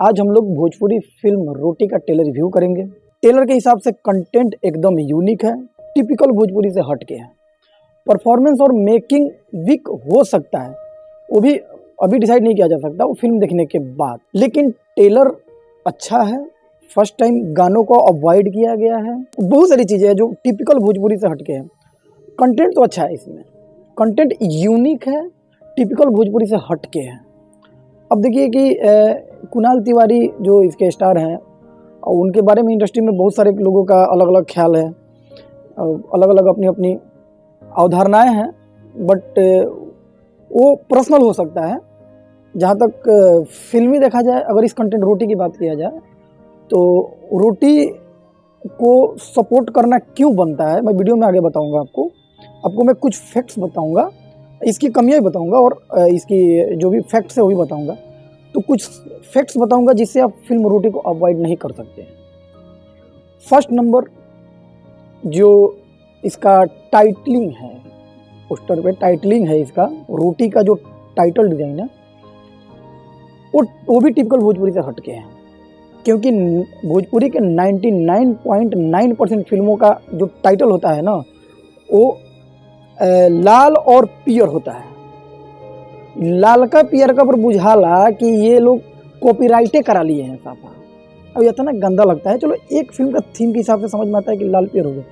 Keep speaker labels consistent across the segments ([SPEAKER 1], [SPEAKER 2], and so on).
[SPEAKER 1] आज हम लोग भोजपुरी फिल्म रोटी का ट्रेलर रिव्यू करेंगे। ट्रेलर के हिसाब से कंटेंट एकदम यूनिक है, टिपिकल भोजपुरी से हटके है। परफॉर्मेंस और मेकिंग वीक हो सकता है, वो भी अभी डिसाइड नहीं किया जा सकता, वो फिल्म देखने के बाद। लेकिन ट्रेलर अच्छा है, फर्स्ट टाइम गानों को अवॉइड किया गया है, बहुत सारी चीज़ें हैं जो टिपिकल भोजपुरी से हटके हैं। कंटेंट तो अच्छा है, इसमें कंटेंट यूनिक है, टिपिकल भोजपुरी से हटके है। अब देखिए कि कुणाल तिवारी जो इसके स्टार हैं और उनके बारे में इंडस्ट्री में बहुत सारे लोगों का अलग अलग ख्याल है, अलग अलग अपनी अपनी अवधारणाएं हैं, बट वो पर्सनल हो सकता है। जहाँ तक फिल्मी देखा जाए, अगर इस कंटेंट रोटी की बात किया जाए तो रोटी को सपोर्ट करना क्यों बनता है, मैं वीडियो में आगे बताऊंगा। आपको मैं कुछ फैक्ट्स बताऊंगा, इसकी कमियां भी बताऊंगा और इसकी जो भी फैक्ट्स है वो भी बताऊंगा। तो कुछ फैक्ट्स बताऊंगा जिससे आप फिल्म रोटी को अवॉइड नहीं कर सकते। फर्स्ट नंबर, जो इसका टाइटलिंग है, पोस्टर पे टाइटलिंग है इसका, रोटी का जो टाइटल डिजाइन है वो भी टिपिकल भोजपुरी से हटके है। क्योंकि भोजपुरी के 99.9% फिल्मों का जो टाइटल होता है ना, वो लाल और पियर होता है। लाल का पियर का पर बुझाला कि ये लोग कॉपीराइटे करा लिए हैं साफा। अब इतना गंदा लगता है। चलो, एक फिल्म का थीम के हिसाब से समझ में आता है कि लाल पियर हो गया,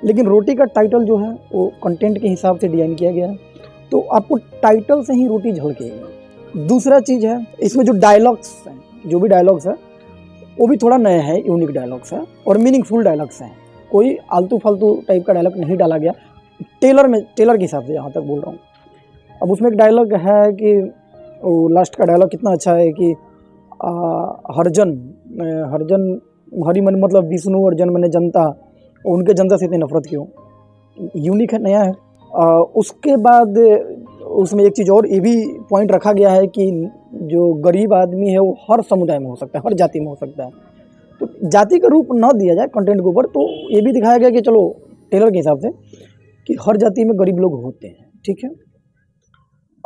[SPEAKER 1] लेकिन रोटी का टाइटल जो है वो कंटेंट के हिसाब से डिजाइन किया गया है, तो आपको टाइटल से ही रोटी झलकेगी। दूसरा चीज़ है, इसमें जो डायलॉग्स हैं, जो भी डायलॉग्स है वो भी थोड़ा नया है, यूनिक डायलॉग्स है और मीनिंगफुल डायलॉग्स हैं। कोई आलतू फालतू टाइप का डायलॉग नहीं डाला गया ट्रेलर के हिसाब से, जहाँ तक बोल रहा हूँ। अब उसमें एक डायलॉग है कि वो लास्ट का डायलॉग कितना अच्छा है कि हरजन हरि मन मतलब विष्णु और जन मने जनता, उनके जनता से इतनी नफरत क्यों। यूनिक है, नया है। उसके बाद उसमें एक चीज़ और ये भी पॉइंट रखा गया है कि जो गरीब आदमी है वो हर समुदाय में हो सकता है, हर जाति में हो सकता है। तो जाति का रूप न दिया जाए कंटेंट के ऊपर, तो ये भी दिखाया गया कि चलो ट्रेलर के हिसाब से कि हर जाति में गरीब लोग होते हैं, ठीक है।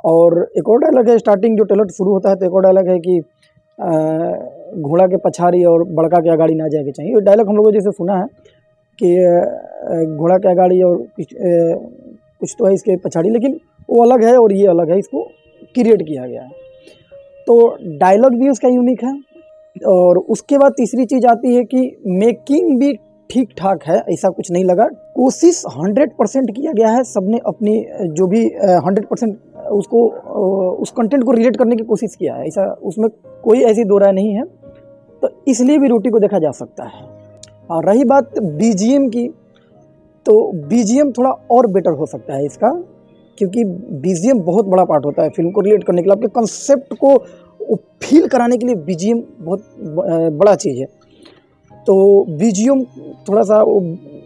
[SPEAKER 1] और एक और डायलॉग है, स्टार्टिंग जो ट्रेलर शुरू होता है तो एक और डायलॉग है कि घोड़ा के पछाड़ी और बड़का के अगाड़ी ना जाए के चाहिए। ये डायलॉग हम लोगों जैसे सुना है कि घोड़ा के अगाड़ी और कुछ तो है इसके पछाड़ी, लेकिन वो अलग है और ये अलग है, इसको क्रिएट किया गया है। तो डायलॉग भी उसका यूनिक है। और उसके बाद तीसरी चीज़ आती है कि मेकिंग भी ठीक ठाक है, ऐसा कुछ नहीं लगा। कोशिश 100% किया गया है, सबने अपनी जो भी 100% उसको उस कंटेंट को रिलेट करने की कोशिश किया है, ऐसा उसमें कोई ऐसी दो राय नहीं है। तो इसलिए भी रोटी को देखा जा सकता है। और रही बात बीजीएम की, तो बीजीएम थोड़ा और बेटर हो सकता है इसका, क्योंकि बीजीएम बहुत बड़ा पार्ट होता है फिल्म को रिलेट करने के लिए, आपके कंसेप्ट को फील कराने के लिए बीजीएम बहुत बड़ा चीज़ है। तो बीजीएम थोड़ा सा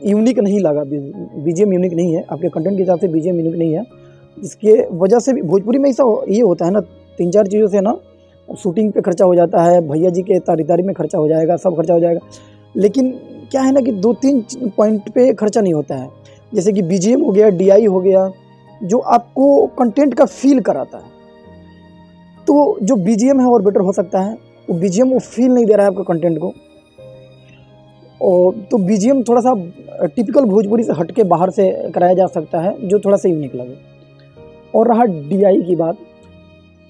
[SPEAKER 1] यूनिक नहीं लगा, बीजीएम यूनिक नहीं है, आपके कंटेंट के हिसाब से बीजीएम यूनिक नहीं है। इसके वजह से भी भोजपुरी में ऐसा ये होता है ना, 3-4 चीज़ों से ना शूटिंग पे खर्चा हो जाता है, भैया जी के तारीदारी में खर्चा हो जाएगा, सब खर्चा हो जाएगा, लेकिन क्या है ना कि 2-3 पॉइंट पे खर्चा नहीं होता है। जैसे कि बीजीएम हो गया, डीआई हो गया, जो आपको कंटेंट का फील कराता है। तो जो बीजीएम है और बेटर हो सकता है, वो बीजीएम वो फील नहीं दे रहा है आपको कंटेंट को, और तो बीजीएम थोड़ा सा टिपिकल भोजपुरी से हटके बाहर से कराया जा सकता है, जो थोड़ा सा यूनिक लगे। और रहा डीआई की बात,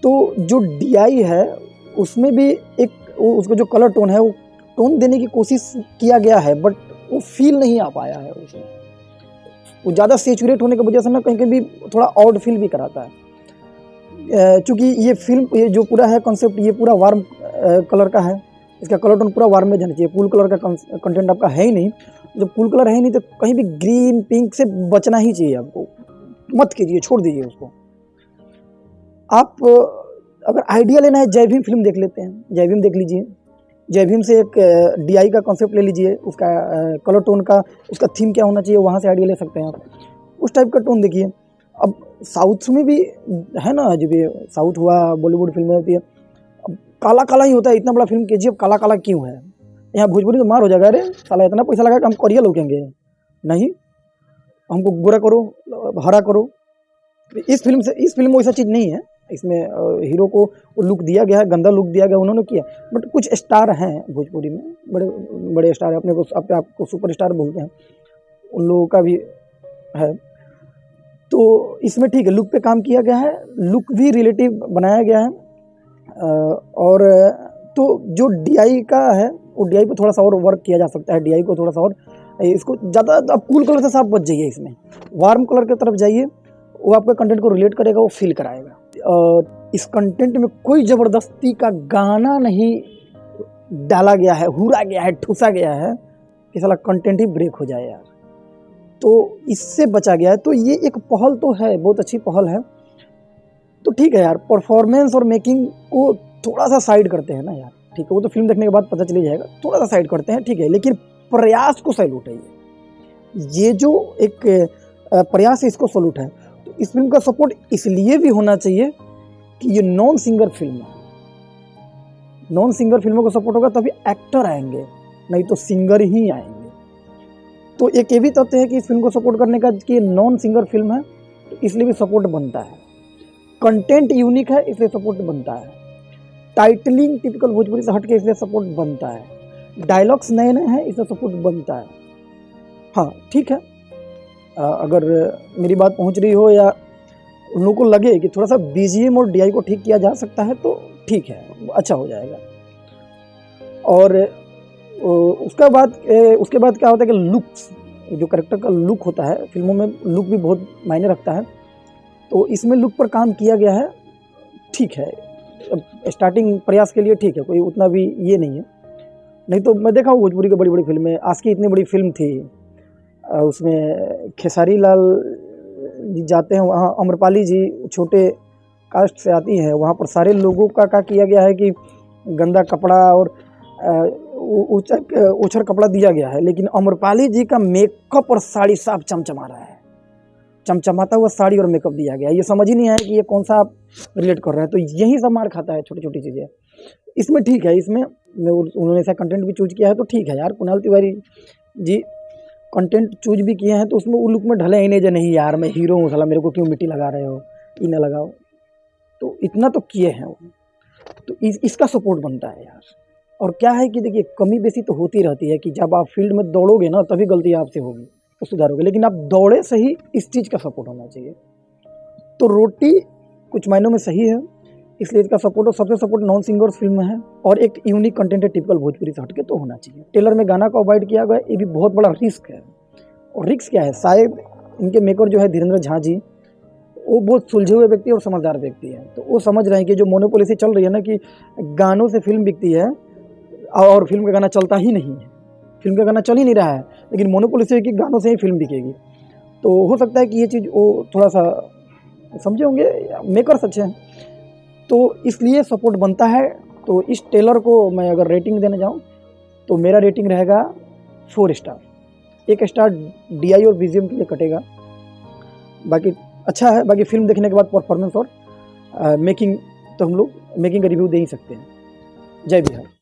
[SPEAKER 1] तो जो डीआई है उसमें भी एक उसको जो कलर टोन है वो टोन देने की कोशिश किया गया है, बट वो फील नहीं आ पाया है उसमें। वो ज़्यादा सेचुरेट होने की वजह से ना कहीं कहीं भी थोड़ा ऑड फील भी कराता है। चूँकि ये फिल्म, ये जो पूरा है कॉन्सेप्ट, ये पूरा वार्म कलर का है, इसका कलर टोन पूरा वार्म में जाना चाहिए। कूल कलर का कंटेंट आपका है ही नहीं। जब कूल कलर है ही नहीं तो कहीं भी ग्रीन पिंक से बचना ही चाहिए आपको, मत कीजिए, छोड़ दीजिए उसको। आप अगर आइडिया लेना है, जय भीम फिल्म देख लेते हैं, जय भीम देख लीजिए। जय भीम से एक डीआई का कॉन्सेप्ट ले लीजिए, उसका कलर टोन का, उसका थीम क्या होना चाहिए, वहाँ से आइडिया ले सकते हैं आप। उस टाइप का टोन देखिए। अब साउथ में भी है ना, जो भी साउथ हुआ, बॉलीवुड फिल्में होती है, अब काला काला ही होता है। इतना बड़ा फिल्म केजीएफ काला काला क्यों है? यहाँ भोजपुरी तो मार हो जाएगा, अरे साला इतना पैसा लगा कि हम कोरिया लोगेंगे नहीं, हमको गोरा करो, हरा करो। इस फिल्म में वैसा चीज़ नहीं है। इसमें हीरो को लुक दिया गया है, गंदा लुक दिया गया उन्होंने किया, बट कुछ स्टार हैं भोजपुरी में, बड़े बड़े स्टार हैं, अपने आप को सुपर स्टार बोलते हैं, उन लोगों का भी है। तो इसमें ठीक है, लुक पे काम किया गया है, लुक भी रिलेटिव बनाया गया है। और तो जो डीआई का है वो डीआई पे थोड़ा सा और वर्क किया जा सकता है, डीआई को थोड़ा सा और इसको ज़्यादा, अब कूल कलर से साफ बच जाइए, इसमें वार्म कलर की तरफ जाइए, वो आपके कंटेंट को रिलेट करेगा, वो फील कराएगा। इस कंटेंट में कोई ज़बरदस्ती का गाना नहीं डाला गया है, हुरा गया है, ठूसा गया है कि साला कंटेंट ही ब्रेक हो जाए यार, तो इससे बचा गया है। तो ये एक पहल तो है, बहुत अच्छी पहल है। तो ठीक है यार, परफॉर्मेंस और मेकिंग को थोड़ा सा साइड करते हैं ना यार, ठीक है, वो तो फिल्म देखने के बाद पता चल जाएगा, थोड़ा सा साइड करते हैं, ठीक है, लेकिन प्रयास को सैल्यूट है ये जो एक प्रयास है, इसको सैल्यूट है। तो इस फिल्म का सपोर्ट इसलिए भी होना चाहिए कि ये नॉन सिंगर फिल्म है, नॉन सिंगर फिल्मों को सपोर्ट होगा तभी एक्टर आएंगे, नहीं तो सिंगर ही आएंगे। तो एक ये भी तथ्य है कि इस फिल्म को सपोर्ट करने का कि नॉन सिंगर फिल्म है, तो इसलिए भी सपोर्ट बनता है। कंटेंट यूनिक है इसलिए सपोर्ट बनता है, टाइटलिंग टिपिकल भोजपुरी से हटके इसलिए सपोर्ट बनता है, डायलॉग्स नए नए हैं इसलिए सपोर्ट बनता है। हाँ ठीक है, अगर मेरी बात पहुंच रही हो या उन लोगों को लगे कि थोड़ा सा बीजीएम और डीआई को ठीक किया जा सकता है तो ठीक है, अच्छा हो जाएगा। और उसके बाद क्या होता है कि लुक्स, जो कैरेक्टर का लुक होता है, फिल्मों में लुक भी बहुत मायने रखता है, तो इसमें लुक पर काम किया गया है, ठीक है, स्टार्टिंग प्रयास के लिए ठीक है, कोई उतना भी ये नहीं है। नहीं तो मैं देखा हूँ भोजपुरी की बड़ी बड़ी फिल्में, आस्की इतनी बड़ी फिल्म थी, उसमें खेसारी लाल जी जाते हैं वहाँ, अम्रपाली जी छोटे कास्ट से आती है, वहाँ पर सारे लोगों का क्या किया गया है कि गंदा कपड़ा और ऊंचा कपड़ा दिया गया है, लेकिन अम्रपाली जी का मेकअप और साड़ी साफ चमचमा रहा है, चमचमाता हुआ साड़ी और मेकअप दिया गया है, ये समझ ही नहीं आया कि ये कौन सा आप रिलेट कर रहे हैं। तो यही सब मार खाता है, छोटी छोटी चीज़ें। इसमें ठीक है, इसमें उन्होंने ऐसा कंटेंट भी चूज किया है तो ठीक है यार, कुणाल तिवारी जी कंटेंट चूज भी किए हैं, तो उसमें वो लुक में ढले ही नहीं, जो नहीं यार मैं हीरो हूँ, साला मेरे को क्यों मिट्टी लगा रहे हो, ये ना लगाओ, तो इतना तो किए हैं वो, तो इसका सपोर्ट बनता है यार। और क्या है कि देखिए, कमी बेसी तो होती रहती है कि जब आप फील्ड में दौड़ोगे ना तभी गलती आपसे होगी, तो सुधारोगे, लेकिन आप दौड़े सही, इस चीज़ का सपोर्ट होना चाहिए। तो रोटी कुछ मायनों में सही है, इसलिए इसका सपोर्ट, और सबसे सपोर्ट नॉन सिंगर्स फिल्म है, और एक यूनिक कंटेंट है, टिपिकल भोजपुरी से हटके तो होना चाहिए। टेलर में गाना को अवॉइड किया गया, ये भी बहुत बड़ा रिस्क है। और रिस्क क्या है, शायद इनके मेकर जो है धीरेन्द्र झा जी, वो बहुत सुलझे हुए व्यक्ति और समझदार व्यक्ति हैं, तो वो समझ रहे हैं कि जो मोनोपोली से चल रही है ना, कि गानों से फिल्म बिकती है और फिल्म का गाना चलता ही नहीं है, फिल्म का गाना चल ही नहीं रहा है, लेकिन मोनोपोली से कि गानों से ही फिल्म बिकेगी, तो हो सकता है कि ये चीज़ वो थोड़ा सा समझे होंगे, मेकर्स अच्छे हैं, तो इसलिए सपोर्ट बनता है। तो इस टेलर को मैं अगर रेटिंग देने जाऊँ तो मेरा रेटिंग रहेगा 4 स्टार, 1 स्टार डीआई और बीजीएम के लिए कटेगा, बाकी अच्छा है। बाकी फिल्म देखने के बाद परफॉर्मेंस और मेकिंग, तो हम लोग मेकिंग का रिव्यू दे ही सकते हैं। जय बिहार।